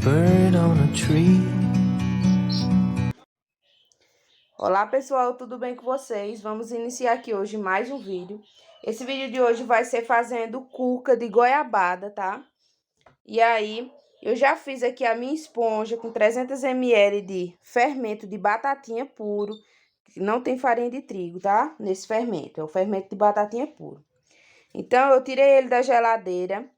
bird on a tree. Olá pessoal, tudo bem com vocês? Vamos iniciar aqui hoje mais um vídeo. Esse vídeo de hoje vai ser fazendo cuca de goiabada, tá? E aí, eu já fiz aqui a minha esponja com 300 ml de fermento de batatinha puro. Não tem farinha de trigo, tá? Nesse fermento, é o fermento de batatinha puro. Então, eu tirei ele da geladeira,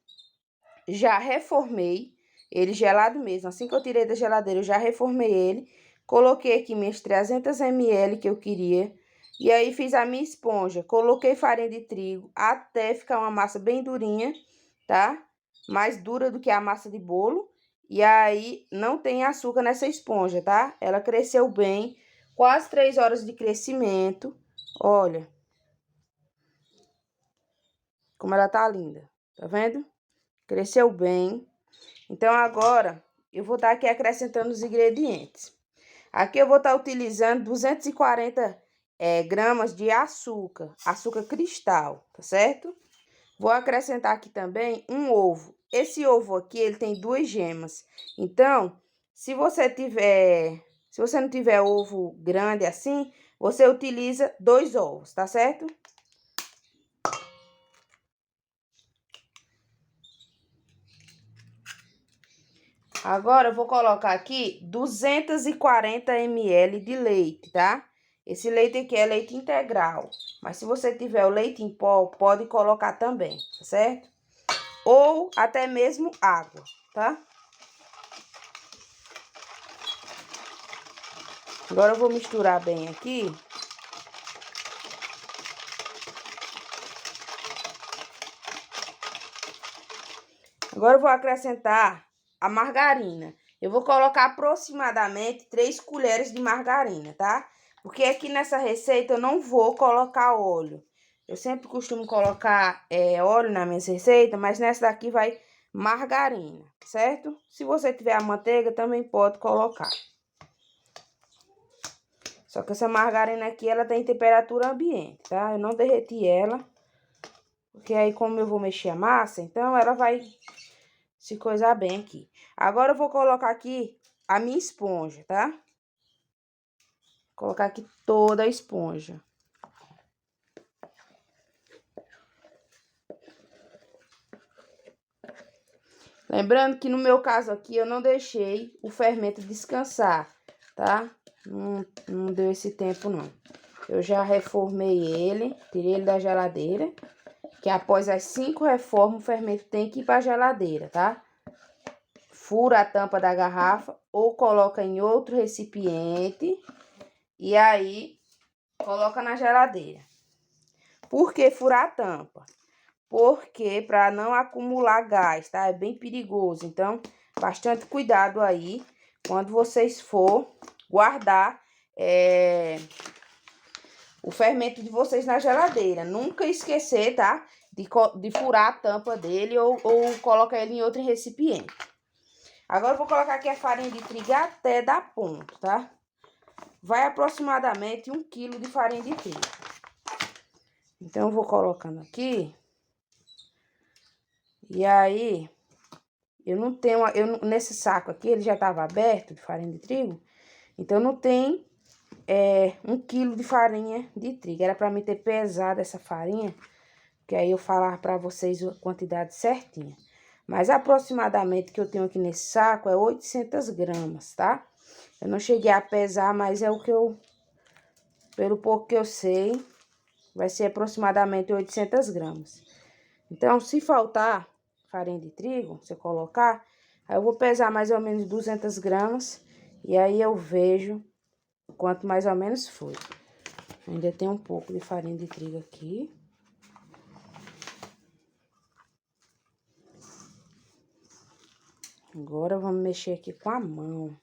já reformei ele gelado mesmo. Assim que eu tirei da geladeira, eu já reformei ele. Coloquei aqui minhas 300 ml que eu queria. E aí, fiz a minha esponja. Coloquei farinha de trigo até ficar uma massa bem durinha, tá? Mais dura do que a massa de bolo. E aí, não tem açúcar nessa esponja, tá? Ela cresceu bem. Quase 3 horas de crescimento. Olha. Como ela tá linda. Tá vendo? Cresceu bem. Então, agora, eu vou estar aqui acrescentando os ingredientes. Aqui eu vou estar utilizando 240 gramas de açúcar cristal, tá certo? Vou acrescentar aqui também um ovo. Esse ovo aqui, ele tem 2 gemas. Então, se você não tiver ovo grande assim, você utiliza 2 ovos, tá certo? Agora, eu vou colocar aqui 240 ml de leite, tá? Esse leite aqui é leite integral. Mas se você tiver o leite em pó, pode colocar também, tá certo? Ou até mesmo água, tá? Agora, eu vou misturar bem aqui. Agora, eu vou acrescentar a margarina. Eu vou colocar aproximadamente 3 colheres de margarina, tá? Porque aqui nessa receita eu não vou colocar óleo. Eu sempre costumo colocar óleo nas minhas receitas, mas nessa daqui vai margarina, certo? Se você tiver a manteiga, também pode colocar. Só que essa margarina aqui, ela tem temperatura ambiente, tá? Eu não derreti ela, porque aí como eu vou mexer a massa, então ela vai se coisar bem aqui. Agora eu vou colocar aqui a minha esponja, tá? Vou colocar aqui toda a esponja. Lembrando que no meu caso aqui, eu não deixei o fermento descansar, tá? Não deu esse tempo, não. Eu já reformei ele, tirei ele da geladeira, que após as 5 reformas, o fermento tem que ir pra geladeira, tá? Fura a tampa da garrafa ou coloca em outro recipiente e aí coloca na geladeira. Por que furar a tampa? Porque para não acumular gás, tá? É bem perigoso. Então, bastante cuidado aí quando vocês for guardar o fermento de vocês na geladeira. Nunca esquecer, tá? De furar a tampa dele ou colocar ele em outro recipiente. Agora, eu vou colocar aqui a farinha de trigo até dar ponto, tá? Vai aproximadamente 1 quilo de farinha de trigo. Então, eu vou colocando aqui. E aí, eu não tenho... nesse saco aqui, ele já estava aberto de farinha de trigo. Então, não tem 1 quilo de farinha de trigo. Era para mim ter pesado essa farinha, que aí eu falar para vocês a quantidade certinha. Mas aproximadamente que eu tenho aqui nesse saco é 800 gramas, tá? Eu não cheguei a pesar, mas é o que eu... Pelo pouco que eu sei, vai ser aproximadamente 800 gramas. Então, se faltar farinha de trigo, você colocar, aí eu vou pesar mais ou menos 200 gramas. E aí eu vejo quanto mais ou menos foi. Ainda tem um pouco de farinha de trigo aqui. Agora, vamos mexer aqui com a mão.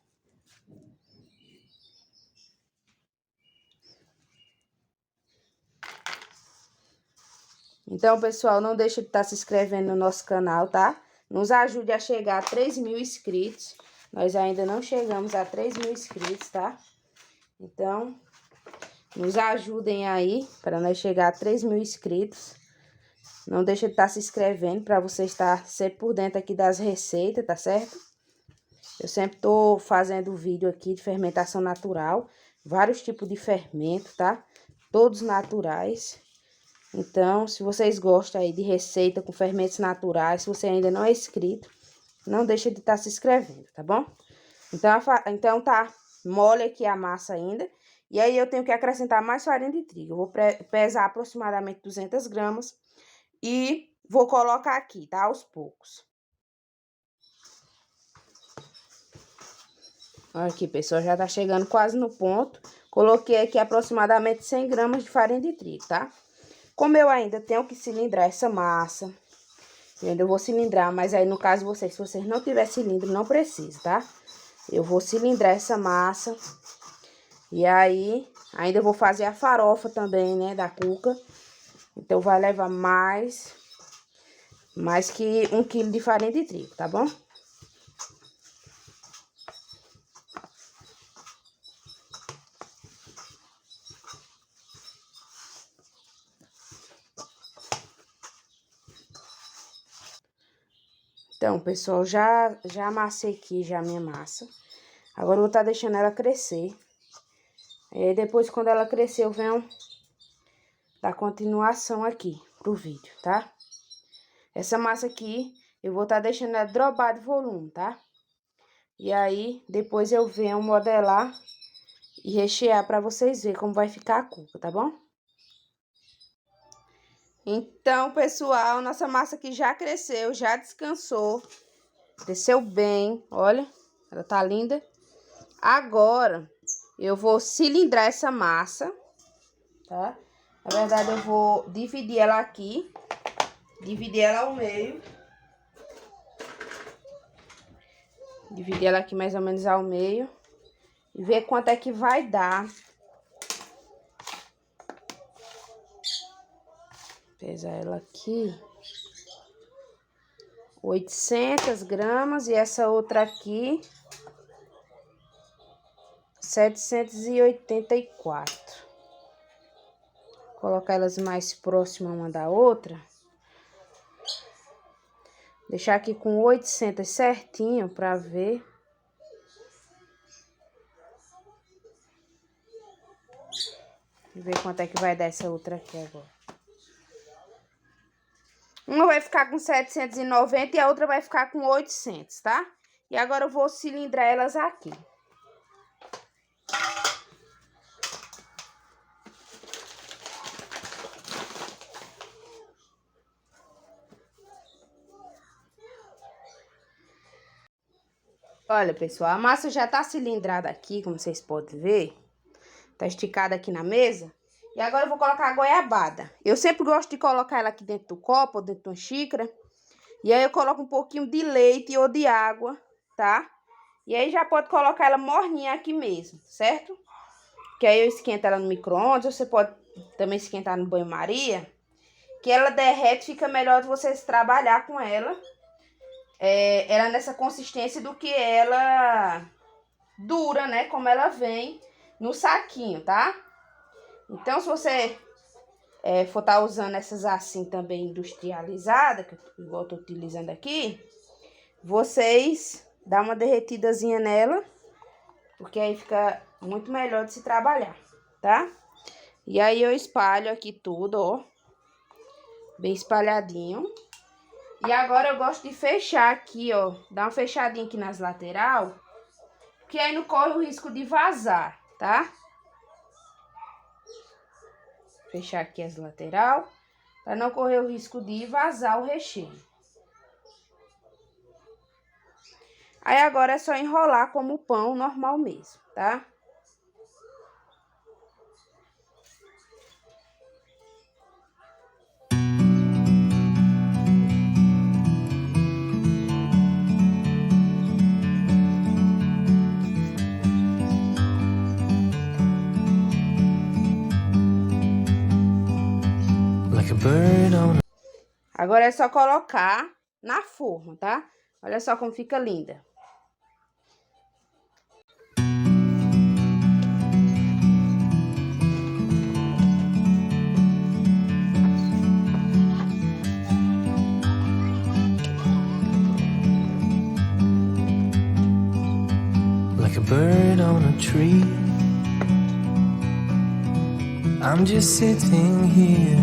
Então, pessoal, não deixe de estar se inscrevendo no nosso canal, tá? Nos ajude a chegar a 3.000 inscritos. Nós ainda não chegamos a 3.000 inscritos, tá? Então, nos ajudem aí para nós chegar a 3.000 inscritos. Não deixe de estar se inscrevendo para você estar sempre por dentro aqui das receitas, tá certo? Eu sempre tô fazendo vídeo aqui de fermentação natural. Vários tipos de fermento, tá? Todos naturais. Então, se vocês gostam aí de receita com fermentos naturais, se você ainda não é inscrito, não deixa de estar se inscrevendo, tá bom? Então tá mole aqui a massa ainda. E aí eu tenho que acrescentar mais farinha de trigo. Eu vou pesar aproximadamente 200 gramas e vou colocar aqui, tá? Aos poucos. Olha aqui, pessoal, já tá chegando quase no ponto. Coloquei aqui aproximadamente 100 gramas de farinha de trigo, tá? Como eu ainda tenho que cilindrar essa massa, eu ainda vou cilindrar, mas aí no caso vocês, se vocês não tiver cilindro, não precisa, tá? Eu vou cilindrar essa massa. E aí, ainda vou fazer a farofa também, né, da cuca. Então, vai levar mais que 1 quilo de farinha de trigo, tá bom? Então, pessoal, já amassei aqui já a minha massa. Agora, eu vou estar deixando ela crescer. E aí, depois, quando ela crescer, eu venho dar continuação aqui pro vídeo, tá? Essa massa aqui, eu vou estar deixando ela dropar de volume, tá? E aí, depois eu venho modelar e rechear pra vocês verem como vai ficar a cuca, tá bom? Então, pessoal, nossa massa aqui já cresceu, já descansou. Cresceu bem, olha, ela tá linda. Agora, eu vou cilindrar essa massa, tá? Na verdade, eu vou dividir ela aqui, dividir ela ao meio. Dividir ela aqui mais ou menos ao meio. E ver quanto é que vai dar. Pesar ela aqui. 800 gramas e essa outra aqui 784. Vou colocar elas mais próximas uma da outra. Deixar aqui com 800 certinho pra ver. Ver quanto é que vai dar essa outra aqui agora. Uma vai ficar com 790 e a outra vai ficar com 800, tá? E agora eu vou cilindrar elas aqui. Olha, pessoal, a massa já tá cilindrada aqui, como vocês podem ver. Tá esticada aqui na mesa. E agora eu vou colocar a goiabada. Eu sempre gosto de colocar ela aqui dentro do copo ou dentro de uma xícara. E aí eu coloco um pouquinho de leite ou de água, tá? E aí já pode colocar ela morninha aqui mesmo, certo? Que aí eu esquento ela no micro-ondas. Você pode também esquentar no banho-maria. Que ela derrete, fica melhor de vocês trabalhar com ela. Ela nessa consistência do que ela dura, né? Como ela vem no saquinho, tá? Então, se você for estar usando essas assim também industrializadas, que igual eu tô utilizando aqui, vocês dão uma derretidazinha nela, porque aí fica muito melhor de se trabalhar, tá? E aí eu espalho aqui tudo, ó, bem espalhadinho. E agora eu gosto de fechar aqui, ó, dar uma fechadinha aqui nas laterais, porque aí não corre o risco de vazar, tá? Fechar aqui as laterais, para não correr o risco de vazar o recheio. Aí agora é só enrolar como pão normal mesmo, tá? Agora é só colocar na forma, tá? Olha só como fica linda. like a bird on a tree. I'm just sitting here.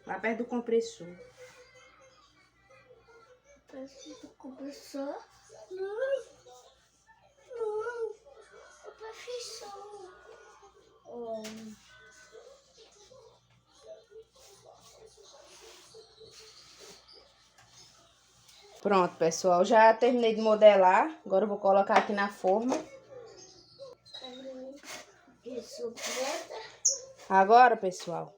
Lá perto do compressor. Perto do compressor? Não. O professor. Pronto, pessoal. Já terminei de modelar. Agora eu vou colocar aqui na forma. Agora, pessoal,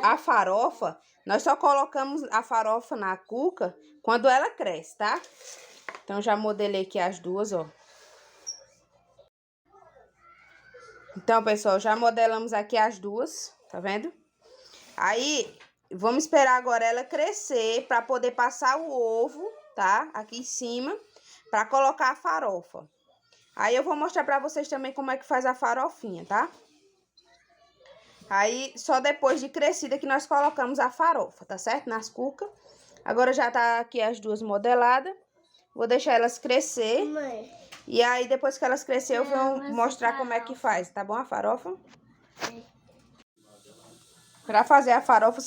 a farofa, nós só colocamos a farofa na cuca quando ela cresce, tá? Então, já modelei aqui as duas, ó. Então, pessoal, já modelamos aqui as duas, tá vendo? Aí, vamos esperar agora ela crescer para poder passar o ovo, tá? Aqui em cima, para colocar a farofa. Aí, eu vou mostrar para vocês também como é que faz a farofinha, tá? Aí, só depois de crescida que nós colocamos a farofa, tá certo? Nas cucas. Agora já tá aqui as duas modeladas. Vou deixar elas crescer. Mãe. E aí, depois que elas crescer, eu vou mostrar como é que faz, tá bom? A farofa. Para fazer a farofa,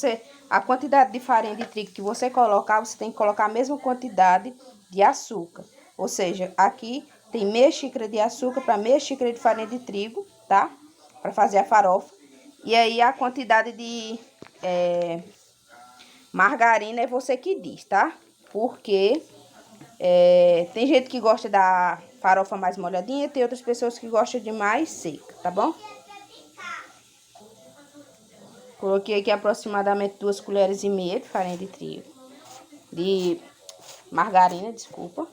a quantidade de farinha de trigo que você colocar, você tem que colocar a mesma quantidade de açúcar. Ou seja, aqui tem meia xícara de açúcar para meia xícara de farinha de trigo, tá? Para fazer a farofa. E aí, a quantidade de margarina é você que diz, tá? Porque tem gente que gosta da farofa mais molhadinha, tem outras pessoas que gostam de mais seca, tá bom? Coloquei aqui aproximadamente 2 colheres e meia de farinha de trigo. De margarina, desculpa.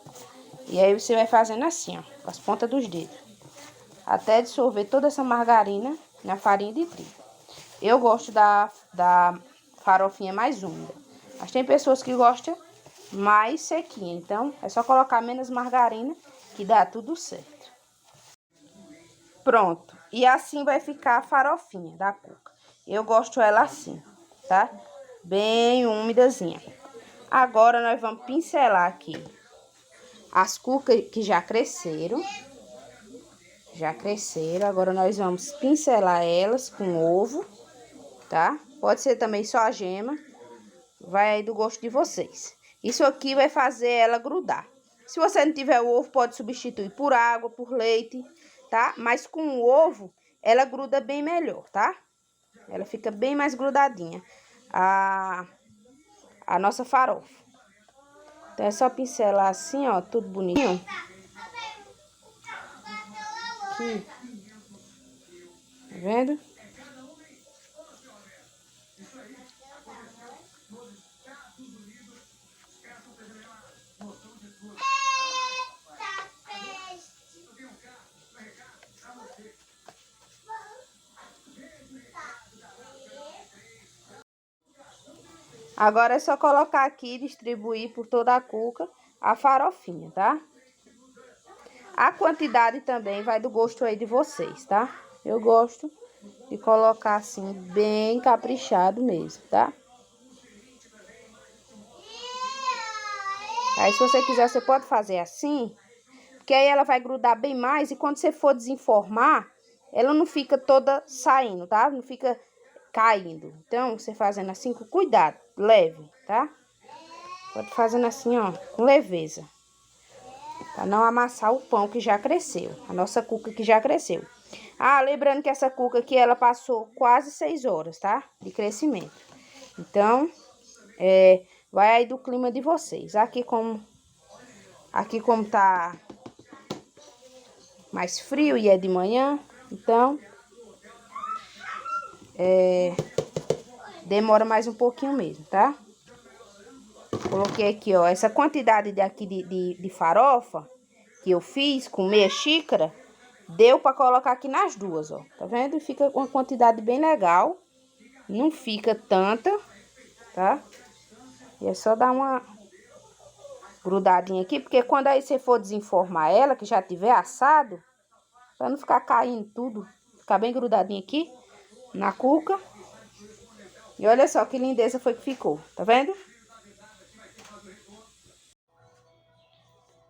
E aí, você vai fazendo assim, ó, com as pontas dos dedos. Até dissolver toda essa margarina na farinha de trigo. Eu gosto da farofinha mais úmida. Mas tem pessoas que gostam mais sequinha. Então, é só colocar menos margarina que dá tudo certo. Pronto. E assim vai ficar a farofinha da cuca. Eu gosto ela assim, tá? Bem úmidazinha. Agora, nós vamos pincelar aqui as cucas que já cresceram. Já cresceram. Agora, nós vamos pincelar elas com ovo, tá? Pode ser também só a gema. Vai aí do gosto de vocês. Isso aqui vai fazer ela grudar. Se você não tiver o ovo, pode substituir por água, por leite, tá? Mas com o ovo, ela gruda bem melhor, tá? Ela fica bem mais grudadinha. A nossa farofa. Então, é só pincelar assim, ó, tudo bonitinho. Aqui. Tá vendo? Agora é só colocar aqui e distribuir por toda a cuca a farofinha, tá? A quantidade também vai do gosto aí de vocês, tá? Eu gosto de colocar assim, bem caprichado mesmo, tá? Aí, se você quiser, você pode fazer assim, porque aí ela vai grudar bem mais e quando você for desenformar, ela não fica toda saindo, tá? Não fica caindo. Então, você fazendo assim com cuidado, leve, tá? Pode fazendo assim, ó, com leveza. Pra não amassar o pão que já cresceu, a nossa cuca que já cresceu. Ah, lembrando que essa cuca aqui, ela passou quase 6 horas, tá? De crescimento. Então, vai aí do clima de vocês. Aqui como tá mais frio e é de manhã, então, demora mais um pouquinho mesmo, tá? Coloquei aqui, ó, essa quantidade de farofa que eu fiz com meia xícara, deu pra colocar aqui nas duas, ó. Tá vendo? Fica uma quantidade bem legal. Não fica tanta, tá? E é só dar uma grudadinha aqui, porque quando aí você for desenformar ela, que já tiver assado, pra não ficar caindo tudo, ficar bem grudadinho aqui na cuca. E olha só que lindeza foi que ficou, tá vendo?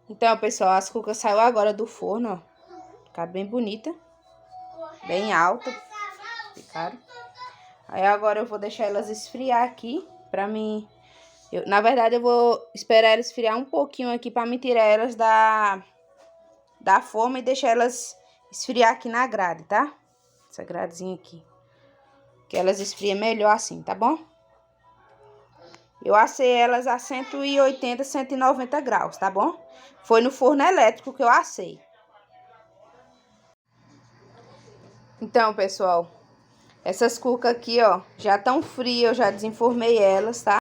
Então, pessoal, as cucas saiu agora do forno, ó. Ficaram bem bonita. Bem alta. Ficaram. Aí agora eu vou deixar elas esfriar aqui pra mim. Na verdade, eu vou esperar elas esfriar um pouquinho aqui pra me tirar elas da forma e deixar elas esfriar aqui na grade, tá? Essa gradezinha aqui. Que elas esfriam melhor assim, tá bom? Eu assei elas a 180, 190 graus, tá bom? Foi no forno elétrico que eu assei. Então, pessoal, essas cucas aqui, ó, já estão frias, eu já desenformei elas, tá?